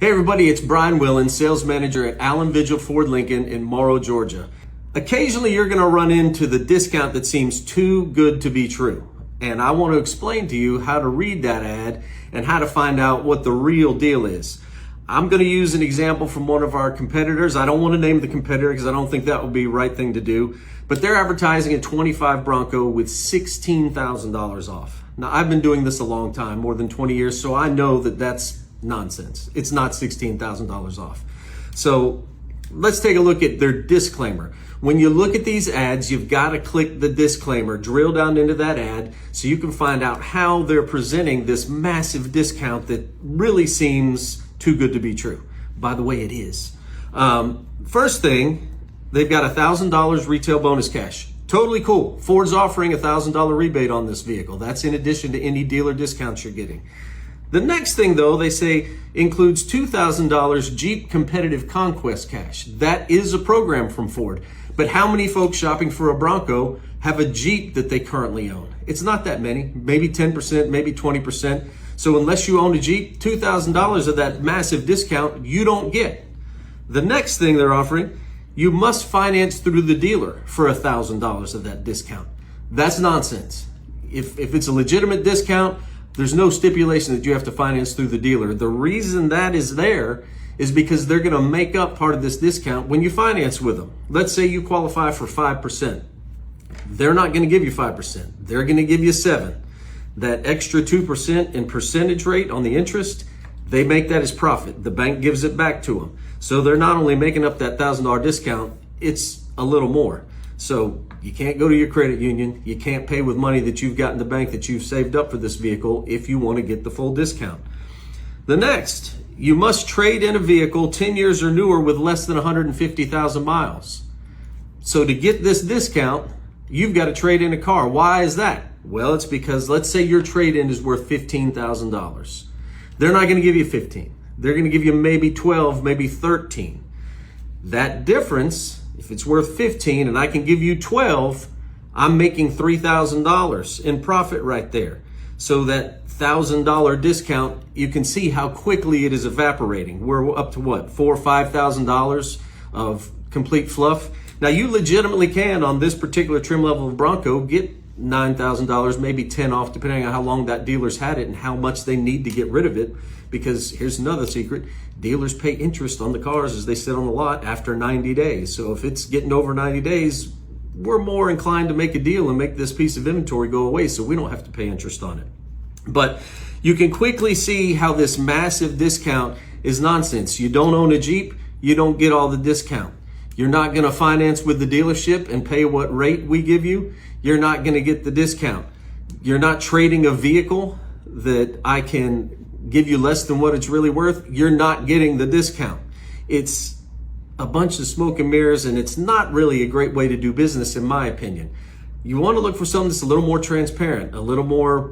Hey everybody, it's Brian Willen, sales manager at Allan Vigil Ford Lincoln in Morrow, Georgia. Occasionally you're going to run into the discount that seems too good to be true. And I want to explain to you how to read that ad and how to find out what the real deal is. I'm going to use an example from one of our competitors. I don't want to name the competitor because I don't think that would be the right thing to do. But they're advertising a 25 Bronco with $16,000 off. Now, I've been doing this a long time, more than 20 years, so I know that that's nonsense. It's not $16,000 off. So let's take a look at their disclaimer. When you look at these ads, you've got to click the disclaimer, drill down into that ad so you can find out how they're presenting this massive discount that really seems too good to be true. By the way, it is. First thing, they've got $1,000 retail bonus cash. Totally cool. Ford's offering a $1,000 rebate on this vehicle. That's in addition to any dealer discounts you're getting. The next thing, though, they say includes $2,000 Jeep Competitive Conquest cash. That is a program from Ford. But how many folks shopping for a Bronco have a Jeep that they currently own? It's not that many, maybe 10%, maybe 20%. So unless you own a Jeep, $2,000 of that massive discount you don't get. The next thing they're offering, you must finance through the dealer for $1,000 of that discount. That's nonsense. If it's a legitimate discount, there's no stipulation that you have to finance through the dealer. The reason that is there is because they're going to make up part of this discount when you finance with them. Let's say you qualify for 5%. They're not going to give you 5%. They're going to give you 7%. That extra 2% in percentage rate on the interest, they make that as profit. The bank gives it back to them. So they're not only making up that $1,000 discount, it's a little more. So you can't go to your credit union. You can't pay with money that you've got in the bank that you've saved up for this vehicle if you want to get the full discount. The next, you must trade in a vehicle 10 years or newer with less than 150,000 miles. So to get this discount, you've got to trade in a car. Why is that? Well, it's because let's say your trade-in is worth $15,000. They're not going to give you 15. They're going to give you maybe 12, maybe 13. That difference, if it's worth 15 and I can give you 12, I'm making $3,000 in profit right there. So that $1,000 discount, you can see how quickly it is evaporating. We're up to what, $4,000 or $5,000 of complete fluff. Now you legitimately can, on this particular trim level of Bronco, get $9,000, maybe 10 off, depending on how long that dealer's had it and how much they need to get rid of it. Because here's another secret, dealers pay interest on the cars as they sit on the lot after 90 days. So if it's getting over 90 days, we're more inclined to make a deal and make this piece of inventory go away so we don't have to pay interest on it. But you can quickly see how this massive discount is nonsense. You don't own a Jeep, you don't get all the discount. You're not going to finance with the dealership and pay what rate we give you. You're not going to get the discount. You're not trading a vehicle that I can give you less than what it's really worth. You're not getting the discount. It's a bunch of smoke and mirrors, and it's not really a great way to do business, in my opinion. You want to look for something that's a little more transparent, a little more,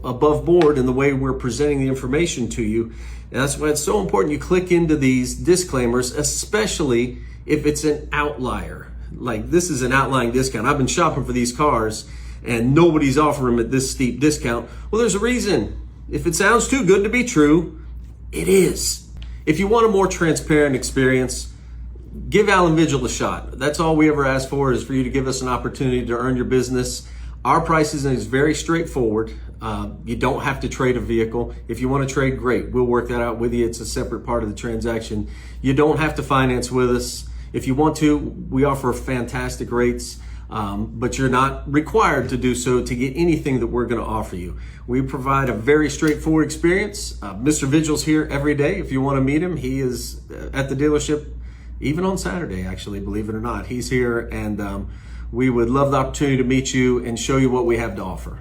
above board in the way we're presenting the information to you. And that's why it's so important you click into these disclaimers, especially if it's an outlier. Like this is an outlying discount. I've been shopping for these cars and nobody's offering them at this steep discount. Well, there's a reason. If it sounds too good to be true, it is. If you want a more transparent experience, give Allan Vigil a shot. That's all we ever ask for, is for you to give us an opportunity to earn your business. Our pricing is very straightforward. You don't have to trade a vehicle. If you want to trade, great. We'll work that out with you. It's a separate part of the transaction. You don't have to finance with us. If you want to, we offer fantastic rates, but you're not required to do so to get anything that we're going to offer you. We provide a very straightforward experience. Mr. Vigil's here every day. If you want to meet him, he is at the dealership, even on Saturday, actually, believe it or not. He's here, and we would love the opportunity to meet you and show you what we have to offer.